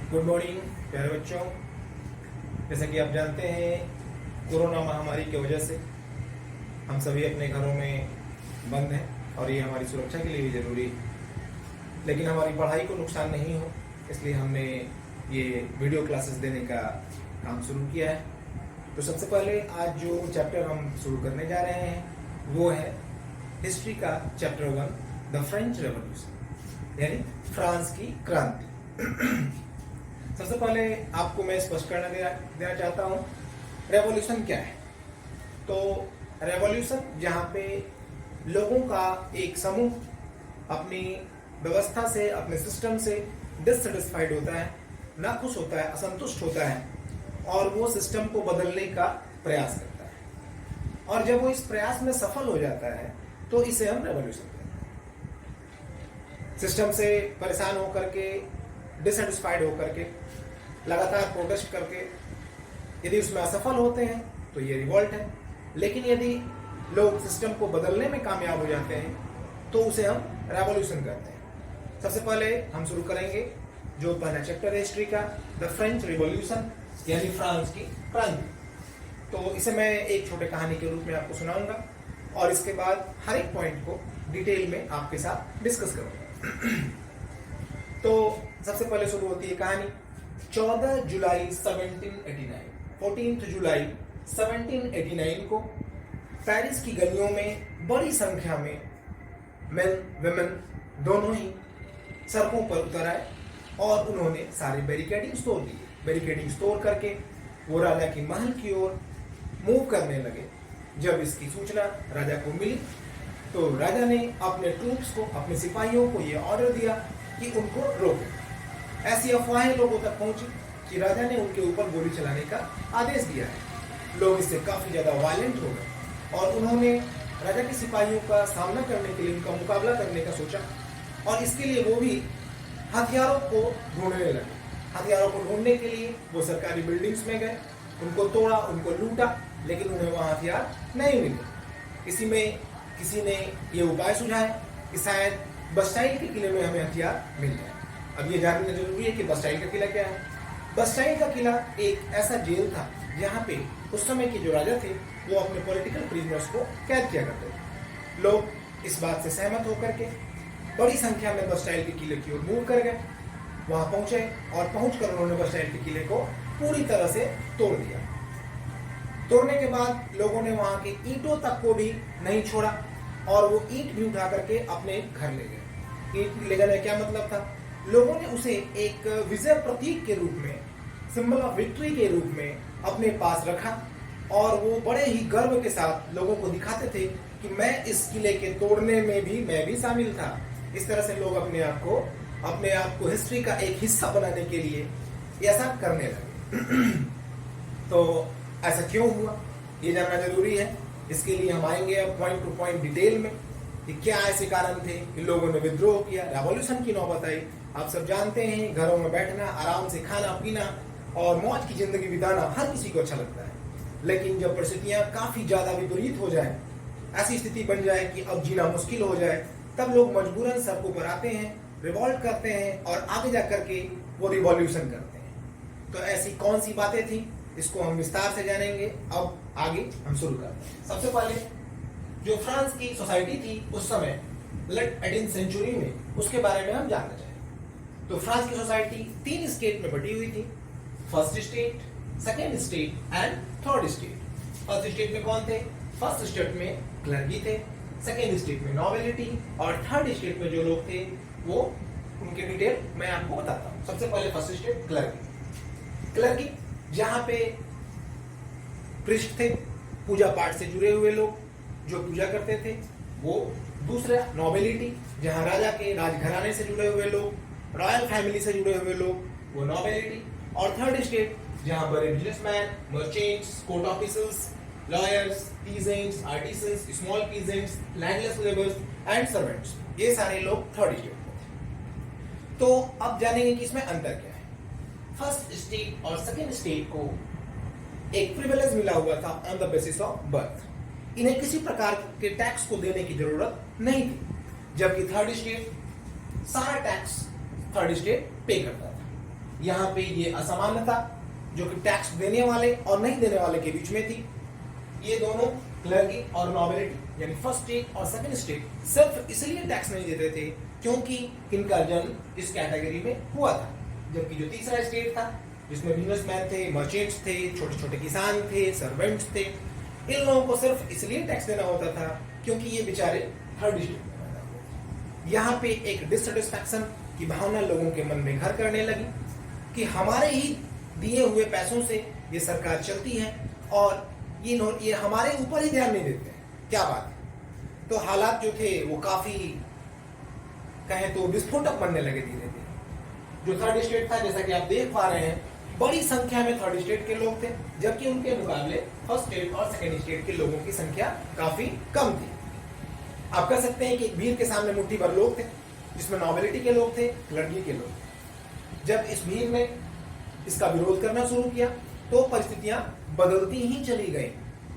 Good morning प्यारे बच्चों। जैसा कि आप जानते हैं, कोरोना महामारी की वजह से हम सभी अपने घरों में बंद हैं और ये हमारी सुरक्षा के लिए भी ज़रूरी है। लेकिन हमारी पढ़ाई को नुकसान नहीं हो, इसलिए हमने ये वीडियो क्लासेस देने का काम शुरू किया है। तो सबसे पहले आज जो चैप्टर हम शुरू करने जा रहे हैं वो है हिस्ट्री का चैप्टर 1, द फ्रेंच रेवोल्यूशन, यानी फ्रांस की क्रांति। सबसे पहले आपको मैं स्पष्ट करना देना चाहता हूँ, रेवोल्यूशन क्या है। तो रेवोल्यूशन जहाँ पे लोगों का एक समूह अपनी व्यवस्था से, अपने सिस्टम से डिससेटिस्फाइड होता है, नाखुश होता है, असंतुष्ट होता है और वो सिस्टम को बदलने का प्रयास करता है। और जब वो इस प्रयास में सफल हो जाता है तो इसे हम रेवोल्यूशन कहते हैं। सिस्टम से परेशान होकर के, डिससेटिस्फाइड होकर के, लगातार प्रोटेस्ट करके यदि उसमें असफल होते हैं तो ये रिवॉल्ट है। लेकिन यदि लोग सिस्टम को बदलने में कामयाब हो जाते हैं तो उसे हम रेवोल्यूशन कहते हैं। सबसे पहले हम शुरू करेंगे जो पहला चैप्टर है हिस्ट्री का, द फ्रेंच रिवॉल्यूशन, यानी फ्रांस की क्रांति। तो इसे मैं एक छोटे कहानी के रूप में आपको सुनाऊंगा और इसके बाद हर एक पॉइंट को डिटेल में आपके साथ डिस्कस करूंगा। तो सबसे पहले शुरू होती है कहानी 14 जुलाई 1789। 14 जुलाई 1789 को पेरिस की गलियों में बड़ी संख्या में मेन वुमेन दोनों ही सड़कों पर उतर आए और उन्होंने सारे बैरिकेडिंग तोड़ दिए। बैरिकेडिंग तोड़ करके वो राजा की महल की ओर मूव करने लगे। जब इसकी सूचना राजा को मिली तो राजा ने अपने ट्रूप्स को, अपने सिपाहियों को ये ऑर्डर दिया कि उनको रोके। ऐसी अफवाहें लोगों तक पहुंची कि राजा ने उनके ऊपर गोली चलाने का आदेश दिया है। लोग इससे काफी ज्यादा वायलेंट हो गए और उन्होंने राजा के सिपाहियों का सामना करने के लिए, उनका मुकाबला करने का सोचा और इसके लिए वो भी हथियारों को ढूंढने लगे। हथियारों को ढूंढने के लिए वो सरकारी बिल्डिंग्स में गए, उनको तोड़ा, उनको लूटा, लेकिन उन्हें वहां हथियार नहीं मिले। इसी में किसी ने ये उपाय सुझाया कि शायद बस्टाइल के किले में हमें हथियार मिल जाए। अब ये जानना जरूरी है कि बस्टाइल का किला क्या है। बस्टाइल का किला एक ऐसा जेल था जहाँ पे उस समय के जो राजा थे वो अपने पॉलिटिकल प्रिजनर्स को कैद किया करते थे। लोग इस बात से सहमत होकर के बड़ी संख्या में बस्टाइल के किले की ओर मूव कर गए। वहां पहुंचे और पहुंचकर उन्होंने बस्टाइल के किले को पूरी तरह से तोड़ दिया। तोड़ने के बाद लोगों ने वहां के ईंटों तक को भी नहीं छोड़ा और वो ईंट भी उठा करके अपने घर ले गए। ईंट ले जाने का क्या मतलब था? लोगों ने उसे एक विजय प्रतीक के रूप में, सिंबल ऑफ विक्ट्री के रूप में अपने पास रखा और वो बड़े ही गर्व के साथ लोगों को दिखाते थे कि मैं इस किले के तोड़ने में भी मैं भी शामिल था। इस तरह से लोग अपने आप को हिस्ट्री का एक हिस्सा बनाने के लिए ऐसा करने लगे। तो ऐसा क्यों हुआ ये जानना जरूरी है। इसके लिए हम आएंगे अब पॉइंट टू पॉइंट डिटेल में कि क्या ऐसे कारण थे कि लोगों ने विद्रोह किया, रेवोल्यूशन की नौबत आई। आप सब जानते हैं, घरों में बैठना, आराम से खाना पीना और मौज की जिंदगी बिताना हर किसी को अच्छा लगता है। लेकिन जब परिस्थितियां काफी ज्यादा विपरीत हो जाए, ऐसी स्थिति बन जाए कि अब जीना मुश्किल हो जाए, तब लोग मजबूरन सड़कों पर आते हैं, रिवॉल्ट करते हैं और आगे जाकर के वो रिवॉल्यूशन करते हैं। तो ऐसी कौन सी बातें थी, इसको हम विस्तार से जानेंगे। अब आगे हम शुरू करते हैं। सबसे पहले जो फ्रांस की सोसाइटी थी उस समय, लेट 18th सेंचुरी में, उसके बारे में हम जानना चाहेंगे। तो फ्रांस की सोसाइटी 3 स्टेट में बटी हुई थी, first state, second state and third state. First state में कौन थे? फर्स्ट स्टेट में क्लर्की थे, सेकेंड स्टेट में नोबिलिटी और थर्ड स्टेट में जो लोग थे वो, उनके डिटेल मैं आपको बताता हूँ। सबसे पहले फर्स्ट स्टेट क्लर्की। क्लर्की जहां पे प्रिस्ट थे, पूजा पाठ से जुड़े हुए लोग जो पूजा करते थे वो। दूसरा नोबिलिटी, जहां राजा के राजघराने से जुड़े हुए लोग, रॉयल फैमिली से जुड़े हुए लोग, वो नोबिलिटी। और थर्ड स्टेट जहां बड़े businessman, merchants, court officers, lawyers, peasants, artisans, small peasants, landless labours and servants, ये सारे लोग थर्ड स्टेट में थे। तो अब जानेंगे कि इसमें अंतर क्या है। फर्स्ट स्टेट और सेकेंड स्टेट को एक प्रिविलेज मिला हुआ था on the basis of birth. इन्हें किसी प्रकार के टैक्स को देने की जरूरत नहीं थी, जबकि थर्ड स्टेट सारा टैक्स थर्ड स्टेट पे करता था। यहाँ पे ये असमानता जो कि टैक्स देने वाले और नहीं देने वाले के बीच में थी। ये दोनों क्लर्की और नॉबिलिटी यानी फर्स्ट स्टेट और सेकंड स्टेट सिर्फ इसलिए टैक्स नहीं देते थे क्योंकि इनका जन्म इस कैटेगरी में हुआ था, जबकि जो तीसरा स्टेट था जिसमें बिजनेसमैन थे, मर्चेंट्स थे, छोटे छोटे किसान थे, सर्वेंट्स थे, इन लोगों को सिर्फ इसलिए टैक्स देना होता था क्योंकि ये बेचारे थर्ड स्टेट में पैदा हुए। यहाँ पे एक डिससेटिस्फैक्शन की भावना लोगों के मन में घर करने लगी कि हमारे ही दिए हुए पैसों से ये सरकार चलती है और ये हमारे ऊपर ही ध्यान नहीं देते हैं, क्या बात है। तो हालात जो थे वो काफी कहें तो विस्फोटक बनने लगे धीरे धीरे। जो थर्ड स्टेट था, जैसा कि आप देख पा रहे हैं, बड़ी संख्या में थर्ड स्टेट के लोग थे, जबकि उनके मुकाबले फर्स्ट स्टेट और सेकंड स्टेट के लोगों की संख्या काफी कम थी। आप कह सकते हैं कि भीड़ के सामने मुट्ठी भर लोग थे, जिसमें नॉबिलिटी के लोग थे, क्लर्की के लोग। जब इस भीड़ ने इसका विरोध करना शुरू किया तो परिस्थितियां बदलती ही चली गई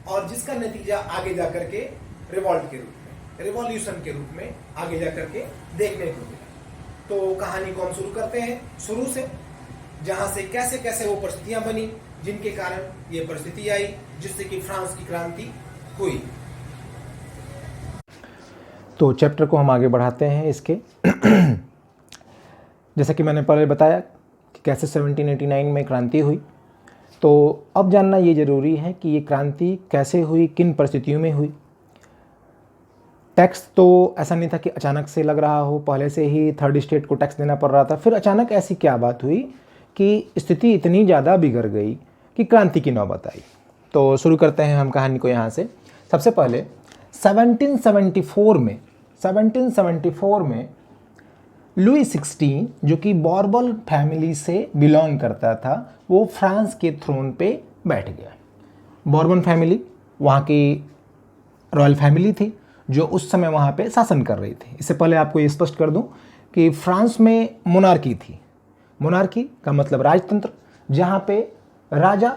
और जिसका नतीजा आगे जाकर के रिवॉल्ट के रूप में, रिवॉल्यूशन के रूप में आगे जाकर के देखने को मिला। तो कहानी को हम शुरू करते हैं शुरू से, जहां से कैसे कैसे वो परिस्थितियां बनी जिनके कारण ये परिस्थिति आई जिससे कि फ्रांस की क्रांति हुई। तो चैप्टर को हम आगे बढ़ाते हैं इसके जैसा कि मैंने पहले बताया कि कैसे 1789 में क्रांति हुई। तो अब जानना ये ज़रूरी है कि ये क्रांति कैसे हुई, किन परिस्थितियों में हुई। टैक्स तो ऐसा नहीं था कि अचानक से लग रहा हो, पहले से ही थर्ड स्टेट को टैक्स देना पड़ रहा था। फिर अचानक ऐसी क्या बात हुई कि स्थिति इतनी ज़्यादा बिगड़ गई कि क्रांति की नौबत आई। तो शुरू करते हैं हम कहानी को यहाँ से। सबसे पहले 1774 में लुई 16 जो कि बॉर्बन फैमिली से बिलोंग करता था, वो फ्रांस के थ्रोन पे बैठ गया। बॉर्बन फैमिली वहाँ की रॉयल फैमिली थी जो उस समय वहाँ पे शासन कर रही थी। इससे पहले आपको ये स्पष्ट कर दूं कि फ्रांस में मोनार्की थी। मोनार्की का मतलब राजतंत्र, जहाँ पे राजा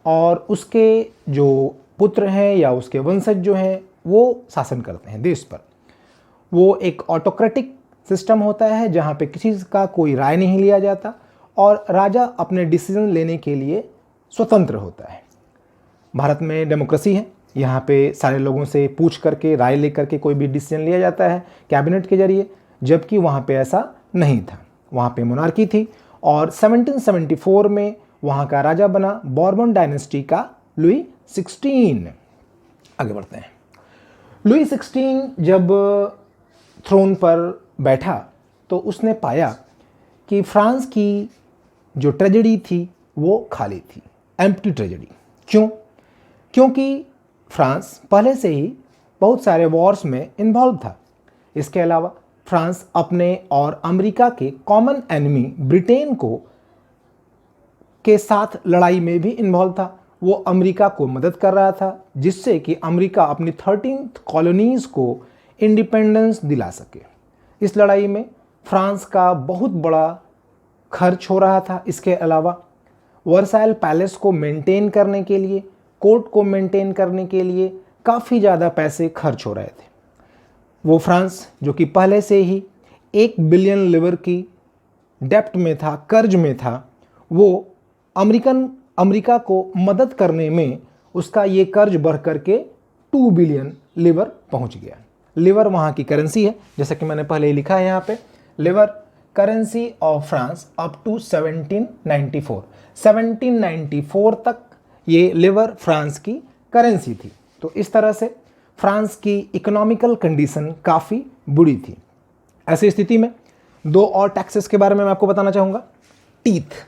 और उसके जो पुत्र हैं या उसके वंशज जो हैं वो शासन करते हैं देश पर। वो एक ऑटोक्रेटिक सिस्टम होता है जहाँ पे किसी का कोई राय नहीं लिया जाता और राजा अपने डिसीजन लेने के लिए स्वतंत्र होता है। भारत में डेमोक्रेसी है, यहाँ पे सारे लोगों से पूछ करके राय लेकर के कोई भी डिसीजन लिया जाता है कैबिनेट के जरिए, जबकि वहाँ पे ऐसा नहीं था। वहाँ पे मोनार्की थी और 1774 में वहाँ का राजा बना बॉर्बन डायनेस्टी का लुई 16। आगे बढ़ते हैं। लुई 16 जब थ्रोन पर बैठा तो उसने पाया कि फ्रांस की जो ट्रेजेडी थी वो खाली थी, एम्प्टी ट्रेजेडी। क्यों? क्योंकि फ्रांस पहले से ही बहुत सारे वॉर्स में इन्वॉल्व था। इसके अलावा फ्रांस अपने और अमेरिका के कॉमन एनिमी ब्रिटेन के साथ लड़ाई में भी इन्वॉल्व था। वो अमेरिका को मदद कर रहा था जिससे कि अमेरिका अपनी 13th कॉलोनीज़ को इंडिपेंडेंस दिला सके। इस लड़ाई में फ्रांस का बहुत बड़ा खर्च हो रहा था। इसके अलावा वर्साइल पैलेस को मेंटेन करने के लिए, कोर्ट को मेंटेन करने के लिए काफ़ी ज़्यादा पैसे खर्च हो रहे थे। वो फ्रांस जो कि पहले से ही 1 बिलियन लिवर की डेप्ट में था, कर्ज में था, वो अमेरिका को मदद करने में उसका ये कर्ज बढ़ करके 2 बिलियन लिवर पहुंच गया। लिवर वहाँ की करेंसी है, जैसा कि मैंने पहले ही लिखा है यहाँ पे, livre currency of France up to 1794 तक ये लिवर फ्रांस की करेंसी थी। तो इस तरह से फ्रांस की इकोनॉमिकल कंडीशन काफ़ी बुरी थी। ऐसी स्थिति में 2 और टैक्सेस के बारे में मैं आपको बताना चाहूँगा। Teeth,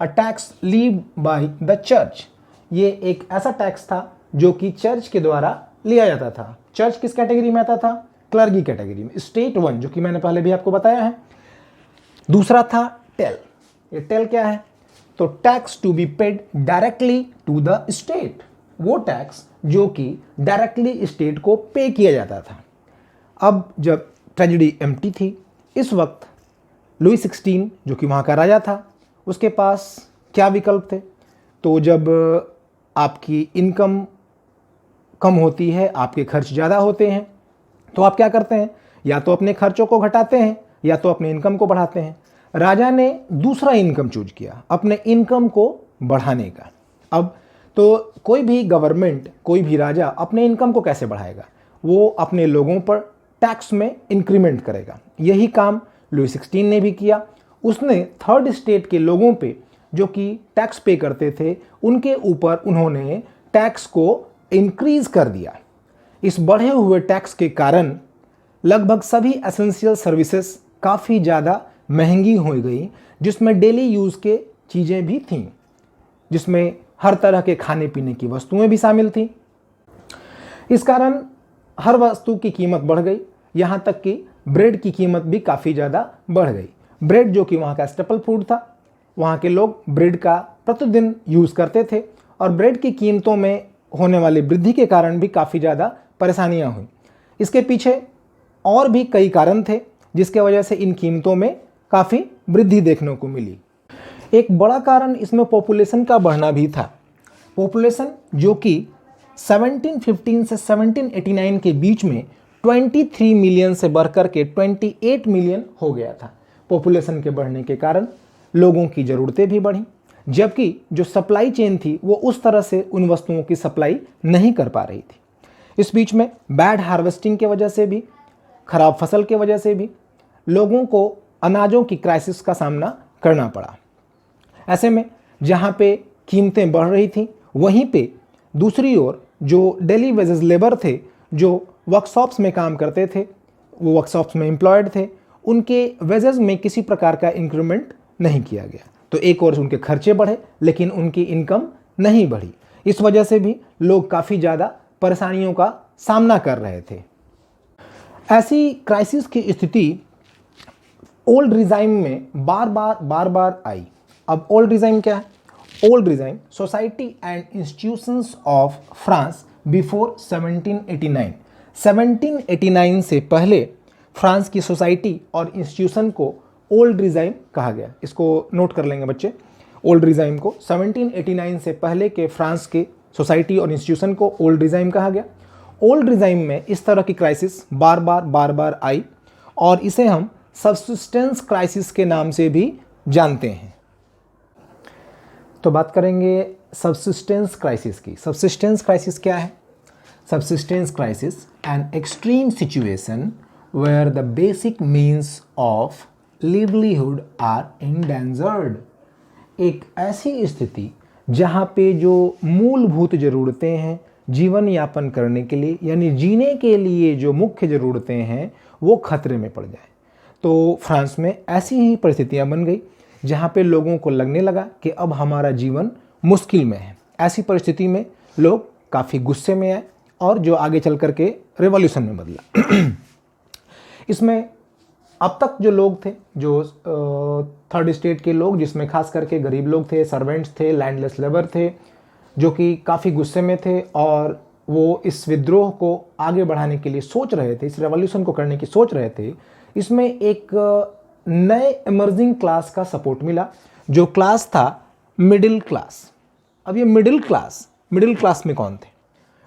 a tax leave by the church. ये एक ऐसा टैक्स था जो कि चर्च के द्वारा लिया जाता था। चर्च किस कैटेगरी में आता था? क्लर्गी कैटेगरी में। स्टेट 1 जो कि मैंने पहले भी आपको बताया है। दूसरा था टेल। ये टेल क्या है? तो tax to be paid directly to the state, वो टैक्स जो कि डायरेक्टली स्टेट को पे किया जाता था। अब जब ट्रेजेडी एम्प्टी थी, इस वक्त लुई 16 जो कि वहाँ का राजा था, उसके पास क्या विकल्प थे? तो जब आपकी इनकम कम होती है, आपके खर्च ज़्यादा होते हैं, तो आप क्या करते हैं? या तो अपने खर्चों को घटाते हैं या तो अपने इनकम को बढ़ाते हैं। राजा ने दूसरा इनकम चूज किया, अपने इनकम को बढ़ाने का। अब तो कोई भी गवर्नमेंट, कोई भी राजा अपने इनकम को कैसे बढ़ाएगा? वो अपने लोगों पर टैक्स में इंक्रीमेंट करेगा। यही काम लुई 16 ने भी किया। उसने थर्ड स्टेट के लोगों पे जो कि टैक्स पे करते थे, उनके ऊपर उन्होंने टैक्स को इंक्रीज कर दिया। इस बढ़े हुए टैक्स के कारण लगभग सभी एसेंशियल सर्विसेज काफ़ी ज़्यादा महंगी हो गई, जिसमें डेली यूज़ के चीज़ें भी थीं, जिसमें हर तरह के खाने पीने की वस्तुएं भी शामिल थीं। इस कारण हर वस्तु की कीमत बढ़ गई, यहाँ तक कि ब्रेड की कीमत भी काफ़ी ज़्यादा बढ़ गई। ब्रेड जो कि वहाँ का स्टेपल फूड था, वहाँ के लोग ब्रेड का प्रतिदिन यूज़ करते थे और ब्रेड की कीमतों में होने वाली वृद्धि के कारण भी काफ़ी ज़्यादा परेशानियाँ हुई। इसके पीछे और भी कई कारण थे जिसके वजह से इन कीमतों में काफ़ी वृद्धि देखने को मिली। एक बड़ा कारण इसमें पॉपुलेशन का बढ़ना भी था। पॉपुलेशन जो कि 1715 से 1789 के बीच में 23 मिलियन से बढ़कर के 28 मिलियन हो गया था। पॉपुलेशन के बढ़ने के कारण लोगों की ज़रूरतें भी बढ़ी, जबकि जो सप्लाई चेन थी वो उस तरह से उन वस्तुओं की सप्लाई नहीं कर पा रही थी। इस बीच में बैड हार्वेस्टिंग के वजह से भी, खराब फसल के वजह से भी लोगों को अनाजों की क्राइसिस का सामना करना पड़ा। ऐसे में जहाँ पे कीमतें बढ़ रही थी, वहीं पे दूसरी ओर जो डेली वेजेस लेबर थे, जो वर्कशॉप्स में काम करते थे, वो वर्कशॉप्स में एम्प्लॉयड थे, उनके वेजेस में किसी प्रकार का इंक्रीमेंट नहीं किया गया। तो एक ओर उनके खर्चे बढ़े लेकिन उनकी इनकम नहीं बढ़ी। इस वजह से भी लोग काफ़ी ज़्यादा परेशानियों का सामना कर रहे थे। ऐसी क्राइसिस की स्थिति ओल्ड रिजाइम में बार बार आई। अब ओल्ड रिजाइम क्या है? Old regime society and institutions of France before 1789। 1789 से पहले फ्रांस की सोसाइटी और इंस्टीट्यूशन को ओल्ड रिजाइम कहा गया। इसको नोट कर लेंगे बच्चे। ओल्ड रिजाइम को 1789 से पहले के फ्रांस के सोसाइटी और इंस्टीट्यूशन को ओल्ड रिजाइम कहा गया। ओल्ड रिजाइम में इस तरह की क्राइसिस बार बार आई और इसे हम सबसिस्टेंस क्राइसिस के नाम से भी जानते हैं। तो बात करेंगे सबसिस्टेंस क्राइसिस की। सबसिस्टेंस क्राइसिस क्या है? Subsistence crisis an extreme situation where the basic means of livelihood are endangered. एक ऐसी स्थिति जहाँ पे जो मूलभूत ज़रूरतें हैं जीवन यापन करने के लिए, यानी जीने के लिए जो मुख्य ज़रूरतें हैं, वो खतरे में पड़ जाए। तो फ्रांस में ऐसी ही परिस्थितियाँ बन गई जहाँ पे लोगों को लगने लगा कि अब हमारा जीवन मुश्किल में है। ऐसी परिस्थिति में लोग काफ़ी गुस्से में आए और जो आगे चल कर के रेवोल्यूशन में बदला। इसमें अब तक जो लोग थे, जो थर्ड स्टेट के लोग, जिसमें खास करके गरीब लोग थे, सर्वेंट्स थे, लैंडलेस लेबर थे, जो कि काफ़ी गुस्से में थे और वो इस विद्रोह को आगे बढ़ाने के लिए सोच रहे थे, इस रेवोल्यूशन को करने की सोच रहे थे। इसमें एक नए इमर्जिंग क्लास का सपोर्ट मिला, जो क्लास था मिडिल क्लास। अब ये मिडिल क्लास में कौन थे?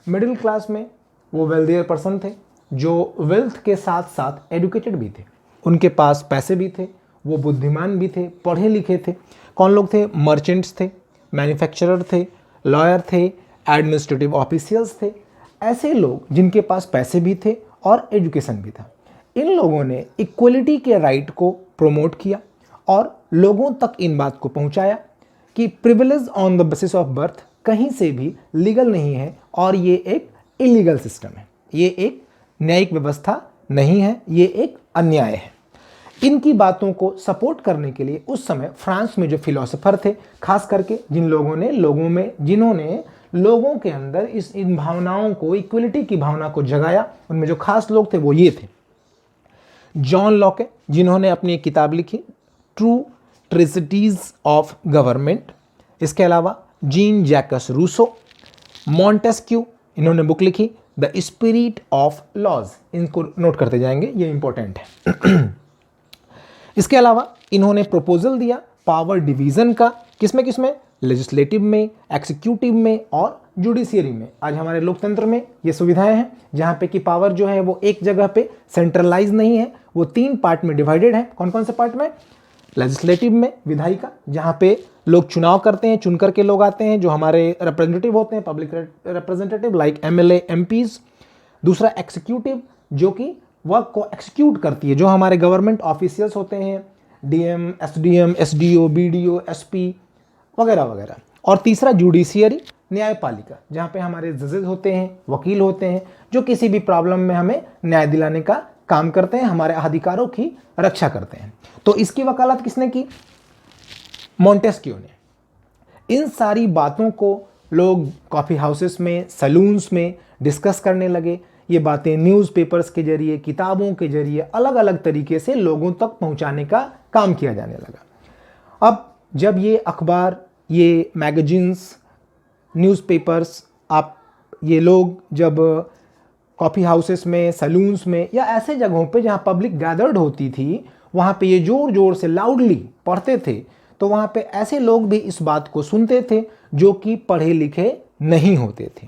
मिडिल क्लास में वो वेल्दियर पर्सन थे जो वेल्थ के साथ साथ एडुकेटेड भी थे, उनके पास पैसे भी थे, वो बुद्धिमान भी थे, पढ़े लिखे थे। कौन लोग थे? मर्चेंट्स थे, मैन्युफैक्चरर थे, लॉयर थे, एडमिनिस्ट्रेटिव ऑफिशियल्स थे। ऐसे लोग जिनके पास पैसे भी थे और एजुकेशन भी था। इन लोगों ने इक्वलिटी के राइट को प्रमोट किया और लोगों तक इन बात को पहुंचाया कि privilege on the basis of birth कहीं से भी लीगल नहीं है और ये एक इलीगल सिस्टम है, ये एक न्यायिक व्यवस्था नहीं है, ये एक अन्याय है। इनकी बातों को सपोर्ट करने के लिए उस समय फ्रांस में जो फिलोसोफर थे, खास करके जिन्होंने लोगों के अंदर इन भावनाओं को, इक्वलिटी की भावना को जगाया, उनमें जो खास लोग थे वो ये थे। जॉन लॉके, जिन्होंने अपनी एक किताब लिखी ट्रू ट्रेजेडीज ऑफ गवर्नमेंट। इसके अलावा जीन जैकस रूसो, मॉन्टेस्क्यू, इन्होंने बुक लिखी द स्पिरिट ऑफ लॉज। इनको नोट करते जाएंगे, ये इंपॉर्टेंट है। इसके अलावा इन्होंने प्रपोजल दिया पावर डिवीजन का, किसमें? लेजिस्लेटिव में, एक्सिक्यूटिव में और जुडिशियरी में। आज हमारे लोकतंत्र में ये सुविधाएं हैं जहाँ पे कि पावर जो है वो एक जगह पे सेंट्रलाइज नहीं है, वो 3 पार्ट में डिवाइडेड है। कौन कौन से पार्ट में? लेजिस्लेटिव में विधायिका, जहाँ पे लोग चुनाव करते हैं, चुन करके लोग आते हैं जो हमारे रिप्रेजेंटेटिव होते हैं, public representative like MLA, MPs. दूसरा एक्सिक्यूटिव, जो कि वर्क को एक्सिक्यूट करती है, जो हमारे गवर्नमेंट ऑफिशियल्स होते हैं, DM, SDM, SDO, BDO, SP वगैरह वगैरह। और तीसरा जुडिशियरी, न्यायपालिका, जहाँ पे हमारे जजेस होते हैं, वकील होते हैं, जो किसी भी प्रॉब्लम में हमें न्याय दिलाने का काम करते हैं, हमारे अधिकारों की रक्षा करते हैं। तो इसकी वकालत किसने की? मॉन्टेस्क्यू ने। इन सारी बातों को लोग कॉफ़ी हाउसेस में, सैलून्स में डिस्कस करने लगे। ये बातें न्यूज़पेपर्स के जरिए, किताबों के जरिए अलग अलग तरीके से लोगों तक पहुंचाने का काम किया जाने लगा। अब जब ये अखबार, ये मैगजीन्स, न्यूज़पेपर्स, आप ये लोग जब कॉफ़ी हाउसेस में, सैलून्स में या ऐसे जगहों पे जहाँ पब्लिक गैदर्ड होती थी, वहाँ पे ये ज़ोर ज़ोर से लाउडली पढ़ते थे, तो वहाँ पे ऐसे लोग भी इस बात को सुनते थे जो कि पढ़े लिखे नहीं होते थे।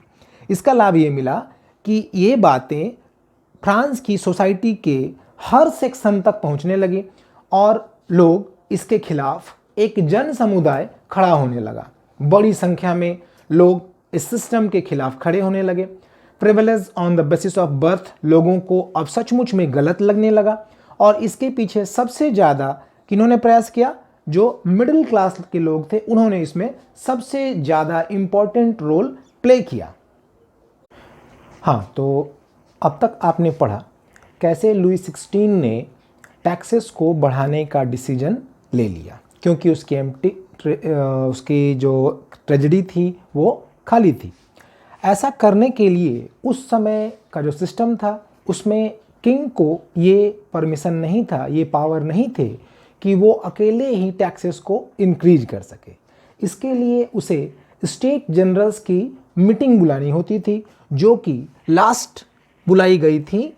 इसका लाभ ये मिला कि ये बातें फ्रांस की सोसाइटी के हर सेक्शन तक पहुँचने लगी और लोग इसके खिलाफ एक जन समुदाय खड़ा होने लगा। बड़ी संख्या में लोग इस सिस्टम के खिलाफ खड़े होने लगे। Privilege on the basis of birth लोगों को अब सचमुच में गलत लगने लगा और इसके पीछे सबसे ज़्यादा किन्होंने प्रयास किया? जो मिडिल क्लास के लोग थे, उन्होंने इसमें सबसे ज़्यादा इम्पॉर्टेंट रोल प्ले किया। हाँ, तो अब तक आपने पढ़ा कैसे लुई 16 ने टैक्सेस को बढ़ाने का डिसीजन ले लिया, क्योंकि उसकी जो ट्रेजेडी थी वो खाली थी। ऐसा करने के लिए उस समय का जो सिस्टम था उसमें किंग को ये परमिशन नहीं था, ये पावर नहीं थे कि वो अकेले ही टैक्सेस को इंक्रीज कर सके। इसके लिए उसे स्टेट जनरल्स की मीटिंग बुलानी होती थी, जो कि लास्ट बुलाई गई थी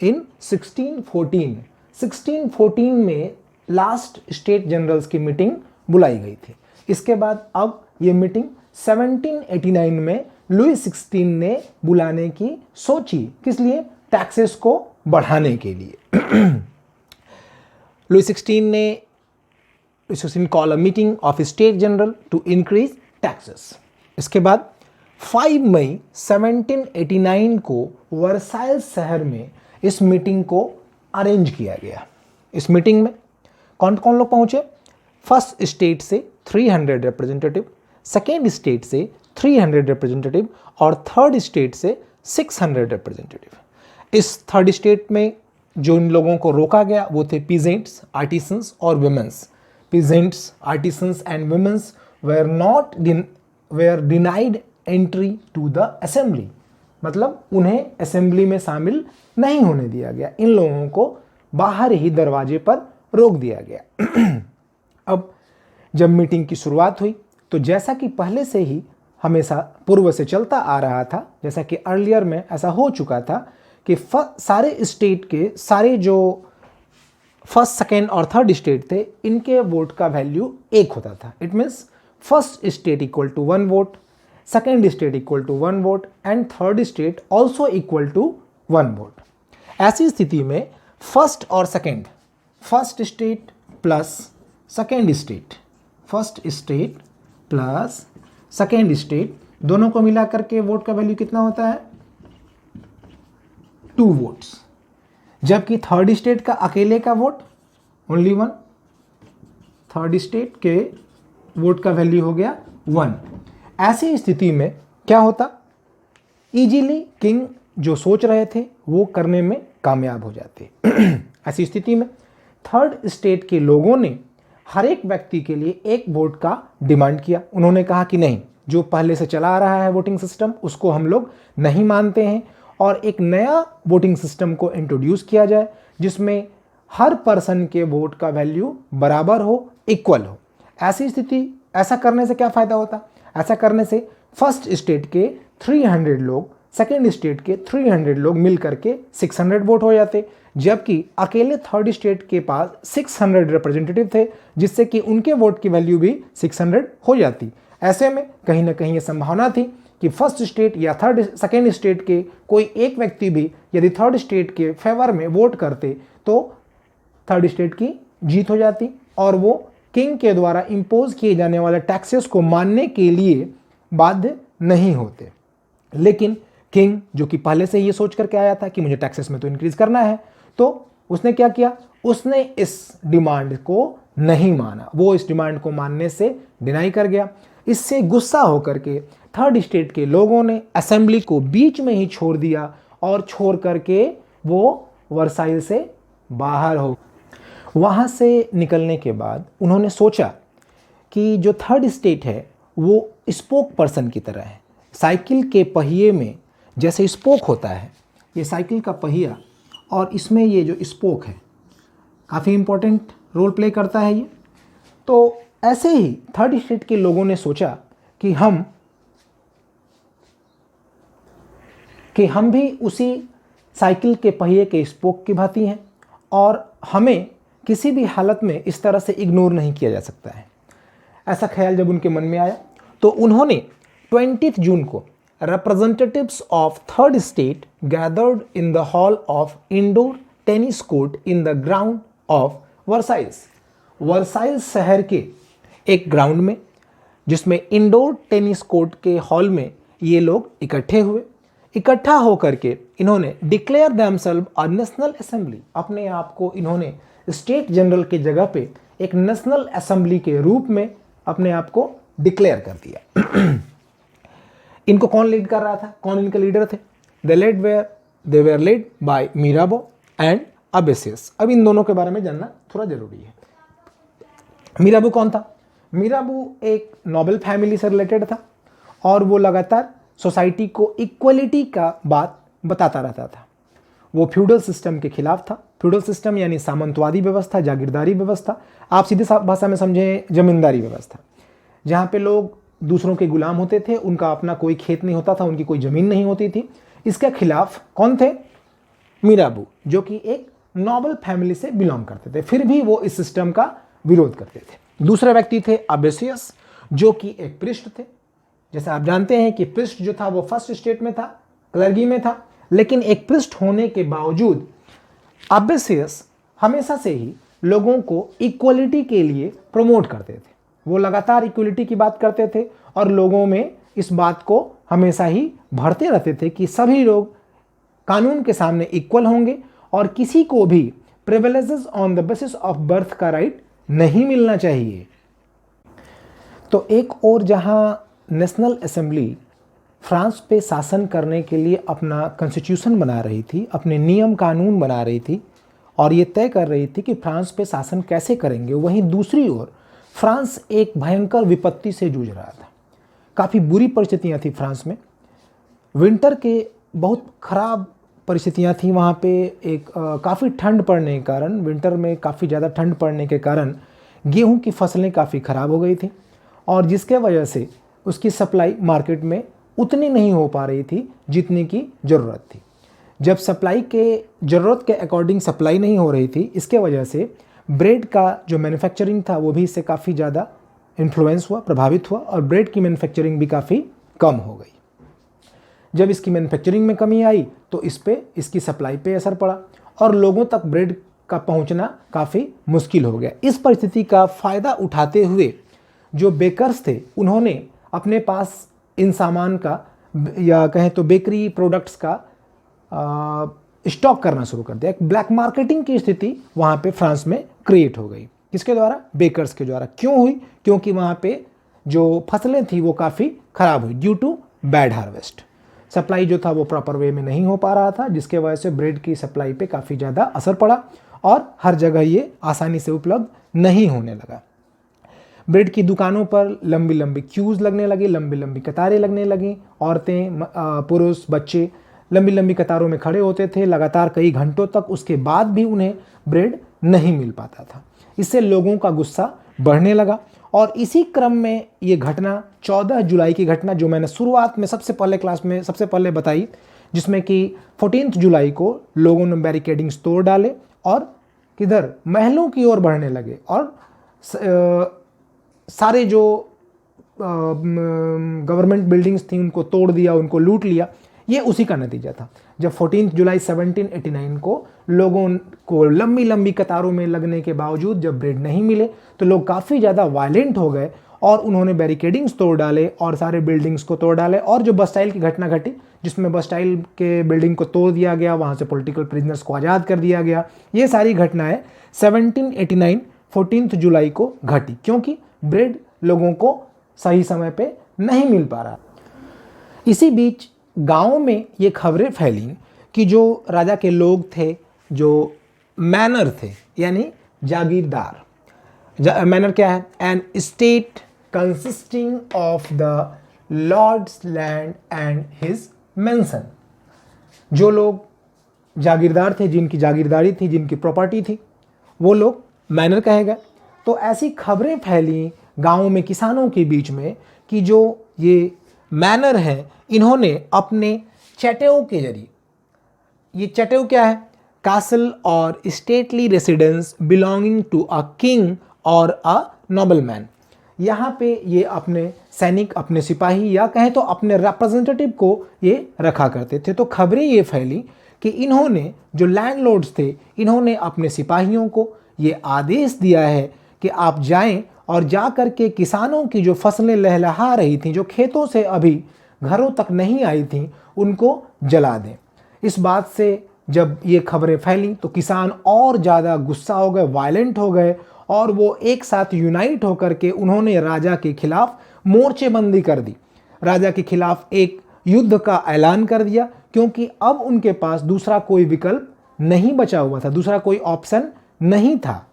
इन 1614। 1614 में लास्ट स्टेट जनरल्स की मीटिंग बुलाई गई थी। इसके बाद अब ये मीटिंग 1789 में लुई 16 ने बुलाने की सोची। किस लिए? टैक्सेस को बढ़ाने के लिए। Louis 16 call a meeting of state general to increase taxes. इसके बाद 5 मई 1789 को वर्साइल शहर में इस मीटिंग को अरेंज किया गया। इस मीटिंग में कौन कौन लोग पहुंचे? फर्स्ट स्टेट से 300 रिप्रेजेंटेटिव, सेकेंड स्टेट से 300 रिप्रेजेंटेटिव और थर्ड स्टेट से 600 रिप्रेजेंटेटिव। इस थर्ड स्टेट में जो इन लोगों को रोका गया वो थे पीजेंट्स, आर्टिसंस और womens. Peasants, artisans and womens were denied entry to the assembly, मतलब उन्हें असेंबली में शामिल नहीं होने दिया गया। इन लोगों को बाहर ही दरवाजे पर रोक दिया गया। अब जब मीटिंग की शुरुआत हुई तो जैसा कि पहले से ही हमेशा पूर्व से चलता आ रहा था, जैसा कि अर्लियर में ऐसा हो चुका था कि सारे स्टेट के सारे जो फर्स्ट, सेकेंड और थर्ड स्टेट थे, इनके वोट का वैल्यू एक होता था। It means first state equal to 1 vote, second state equal to 1 vote and third state also equal to 1 vote. ऐसी स्थिति में फर्स्ट और second, first state plus second state, first state plus second state, दोनों को मिला करके vote का value कितना होता है? 2 वोट्स। जबकि थर्ड स्टेट का अकेले का वोट ओनली 1, थर्ड स्टेट के वोट का वैल्यू हो गया 1। ऐसी स्थिति में क्या होता? इजीली किंग जो सोच रहे थे वो करने में कामयाब हो जाते। ऐसी स्थिति में थर्ड स्टेट के लोगों ने हर एक व्यक्ति के लिए 1 वोट का डिमांड किया। उन्होंने कहा कि नहीं, जो पहले से चला आ रहा है वोटिंग सिस्टम उसको हम लोग नहीं मानते हैं और एक नया वोटिंग सिस्टम को इंट्रोड्यूस किया जाए जिसमें हर पर्सन के वोट का वैल्यू बराबर हो, इक्वल हो। ऐसी स्थिति, ऐसा करने से क्या फ़ायदा होता? ऐसा करने से फर्स्ट स्टेट के 300 लोग, सेकेंड स्टेट के 300 लोग मिल करके 600 वोट हो जाते, जबकि अकेले थर्ड स्टेट के पास 600 रिप्रेजेंटेटिव थे, जिससे कि उनके वोट की वैल्यू भी 600 हो जाती। ऐसे में कहीं ना कहीं ये संभावना थी कि फर्स्ट स्टेट या सेकेंड स्टेट के कोई एक व्यक्ति भी यदि थर्ड स्टेट के फेवर में वोट करते तो थर्ड स्टेट की जीत हो जाती। और वो किंग के द्वारा इम्पोज किए जाने वाले टैक्सेस को मानने के लिए बाध्य नहीं होते। लेकिन किंग, जो कि पहले से ये सोच करके आया था कि मुझे टैक्सेस में तो इंक्रीज करना है, तो उसने क्या किया, उसने इस डिमांड को नहीं माना, वो इस डिमांड को मानने से डिनाई कर गया। इससे गुस्सा होकर के थर्ड स्टेट के लोगों ने असेंबली को बीच में ही छोड़ दिया और छोड़ करके वो वर्साइल से बाहर हो। वहाँ से निकलने के बाद उन्होंने सोचा कि जो थर्ड स्टेट है वो स्पोक पर्सन की तरह है। साइकिल के पहिए में जैसे स्पोक होता है, ये साइकिल का पहिया, और इसमें ये जो स्पोक है काफ़ी इम्पोर्टेंट रोल प्ले करता है ये। तो ऐसे ही थर्ड स्टेट के लोगों ने सोचा कि हम भी उसी साइकिल के पहिए के स्पोक की भांति हैं और हमें किसी भी हालत में इस तरह से इग्नोर नहीं किया जा सकता है। ऐसा ख्याल जब उनके मन में आया तो उन्होंने 20 जून को representatives of third state gathered in the hall of indoor tennis court in the ground of Versailles। Versailles शहर के एक ग्राउंड में, जिसमें इंडोर टेनिस कोर्ट के हॉल में ये लोग इकट्ठे हुए। इकट्ठा होकर के इन्होंने declare themselves a national assembly, अपने आप को इन्होंने स्टेट जनरल के जगह पे एक नेशनल असेंबली के रूप में अपने आप को डिक्लेयर कर दिया। इनको कौन लीड कर रहा था, कौन इनके लीडर थे? They were led by Mirabeau and Abbe Sieyes. अब इन दोनों के बारे में जानना थोड़ा जरूरी है। मिराबो कौन था? मिराबो एक नोबल फैमिली से रिलेटेड था और वो लगातार सोसाइटी को इक्वलिटी का बात बताता रहता था। वो फ्यूडल सिस्टम के खिलाफ था। फ्यूडल सिस्टम यानी सामंतवादी व्यवस्था, जागीरदारी व्यवस्था, आप सीधे भाषा में समझें जमींदारी व्यवस्था, जहाँ पे लोग दूसरों के गुलाम होते थे, उनका अपना कोई खेत नहीं होता था, उनकी कोई ज़मीन नहीं होती थी। इसके खिलाफ कौन थे? मिराबो, जो कि एक नोबल फैमिली से बिलोंग करते थे, फिर भी वो इस सिस्टम का विरोध करते थे। दूसरे व्यक्ति थे अबेसियस, जो कि एक पृष्ठ थे। जैसे आप जानते हैं कि पृष्ठ जो था वो फर्स्ट स्टेट में था, क्लर्गी में था, लेकिन एक पृष्ठ होने के बावजूद अबेसियस हमेशा से ही लोगों को इक्वलिटी के लिए प्रमोट करते थे। वो लगातार इक्वलिटी की बात करते थे और लोगों में इस बात को हमेशा ही भरते रहते थे कि सभी लोग कानून के सामने इक्वल होंगे और किसी को भी privileges on the basis of birth का राइट नहीं मिलना चाहिए। तो एक और जहां नेशनल असेंबली फ्रांस पे शासन करने के लिए अपना कॉन्स्टिट्यूशन बना रही थी, अपने नियम कानून बना रही थी और ये तय कर रही थी कि फ्रांस पे शासन कैसे करेंगे, वहीं दूसरी ओर फ्रांस एक भयंकर विपत्ति से जूझ रहा था। काफ़ी बुरी परिस्थितियाँ थी फ्रांस में। विंटर के बहुत ख़राब परिस्थितियाँ थी वहाँ पे। एक काफ़ी ठंड पड़ने के कारण, विंटर में काफ़ी ज़्यादा ठंड पड़ने के कारण गेहूं की फसलें काफ़ी ख़राब हो गई थी और जिसके वजह से उसकी सप्लाई मार्केट में उतनी नहीं हो पा रही थी जितनी की ज़रूरत थी। जब सप्लाई के ज़रूरत के अकॉर्डिंग सप्लाई नहीं हो रही थी, इसके वजह से ब्रेड का जो मैन्युफैक्चरिंग था वो भी इससे काफ़ी ज़्यादा इन्फ्लुएंस हुआ, प्रभावित हुआ और ब्रेड की मैन्युफैक्चरिंग भी काफ़ी कम हो गई। जब इसकी मैन्युफैक्चरिंग में कमी आई तो इस पे इसकी सप्लाई पे असर पड़ा और लोगों तक ब्रेड का पहुंचना काफ़ी मुश्किल हो गया। इस परिस्थिति का फ़ायदा उठाते हुए जो बेकर्स थे उन्होंने अपने पास इन सामान का या कहें तो बेकरी प्रोडक्ट्स का स्टॉक करना शुरू कर दिया। एक ब्लैक मार्केटिंग की स्थिति वहाँ पे फ्रांस में क्रिएट हो गई। किसके द्वारा? बेकर्स के द्वारा। क्यों हुई? क्योंकि वहाँ पे जो फसलें थी वो काफ़ी ख़राब हुई due to bad harvest. Supply जो था वो प्रॉपर वे में नहीं हो पा रहा था, जिसके वजह से ब्रेड की सप्लाई पे काफ़ी ज़्यादा असर पड़ा और हर जगह ये आसानी से उपलब्ध नहीं होने लगा। ब्रेड की दुकानों पर लंबी लंबी क्यूज़ लगने लगी, लंबी लंबी कतारें लगने लगी। औरतें, पुरुष, बच्चे लंबी लंबी कतारों में खड़े होते थे लगातार कई घंटों तक। उसके बाद भी उन्हें ब्रेड नहीं मिल पाता था। इससे लोगों का गुस्सा बढ़ने लगा और इसी क्रम में ये घटना 14 जुलाई की घटना जो मैंने शुरुआत में सबसे पहले क्लास में सबसे पहले बताई, जिसमें कि 14 जुलाई को लोगों ने बैरिकेडिंग्स तोड़ डाले और किधर महलों की ओर बढ़ने लगे और सारे जो गवर्नमेंट बिल्डिंग्स थी उनको तोड़ दिया, उनको लूट लिया। ये उसी का नतीजा था। जब 14 जुलाई 1789 को लोगों को लंबी लंबी कतारों में लगने के बावजूद जब ब्रेड नहीं मिले तो लोग काफ़ी ज़्यादा वायलेंट हो गए और उन्होंने बैरिकेडिंग्स तोड़ डाले और सारे बिल्डिंग्स को तोड़ डाले। और जो बस्टाइल की घटना घटी जिसमें बस्टाइल के बिल्डिंग को तोड़ दिया गया, वहाँ से पॉलिटिकल प्रिजनर्स को आज़ाद कर दिया गया, ये सारी घटनाएं 1789 14 जुलाई को घटी क्योंकि ब्रेड लोगों को सही समय पे नहीं मिल पा रहा। इसी बीच गाँव में ये खबरें फैली कि जो राजा के लोग थे, जो मैनर थे यानी जागीरदार, मैनर क्या है? An state consisting of the lord's land and his mansion. जो लोग जागीरदार थे, जिनकी जागीरदारी थी, जिनकी प्रॉपर्टी थी, वो लोग मैनर कहे गए। तो ऐसी खबरें फैली गाँव में किसानों के बीच में कि जो ये मैनर हैं इन्होंने अपने चटेव के जरिए, ये चटेव क्या है? कासल और stately residence belonging to a king और अ नोबलमैन। यहाँ पे ये अपने सैनिक, अपने सिपाही या कहें तो अपने रिप्रेजेंटेटिव को ये रखा करते थे। तो खबरें ये फैली कि इन्होंने, जो लैंडलॉर्ड्स थे, इन्होंने अपने सिपाहियों को ये आदेश दिया है कि आप जाएं और जा कर के किसानों की जो फसलें लहलहा रही थीं, जो खेतों से अभी घरों तक नहीं आई थीं, उनको जला दें। इस बात से जब ये खबरें फैली तो किसान और ज़्यादा गुस्सा हो गए, वायलेंट हो गए और वो एक साथ यूनाइट होकर के उन्होंने राजा के खिलाफ मोर्चेबंदी कर दी, राजा के खिलाफ एक युद्ध का ऐलान कर दिया क्योंकि अब उनके पास दूसरा कोई विकल्प नहीं बचा हुआ था, दूसरा कोई ऑप्शन नहीं था।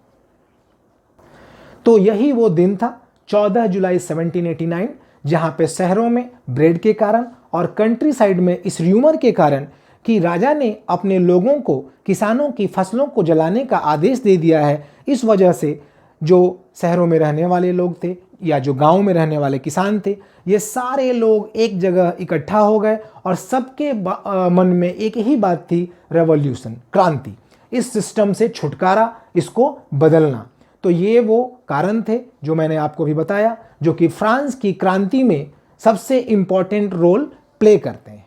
तो यही वो दिन था 14 जुलाई 1789 जहां पे शहरों में ब्रेड के कारण और कंट्री साइड में इस र्यूमर के कारण कि राजा ने अपने लोगों को, किसानों की फसलों को जलाने का आदेश दे दिया है। इस वजह से जो शहरों में रहने वाले लोग थे या जो गांव में रहने वाले किसान थे, ये सारे लोग एक जगह इकट्ठा हो गए और सबके मन में एक ही बात थी, रेवोल्यूशन, क्रांति, इस सिस्टम से छुटकारा, इसको बदलना। तो ये वो कारण थे जो मैंने आपको भी बताया, जो कि फ्रांस की क्रांति में सबसे इम्पॉर्टेंट रोल प्ले करते हैं।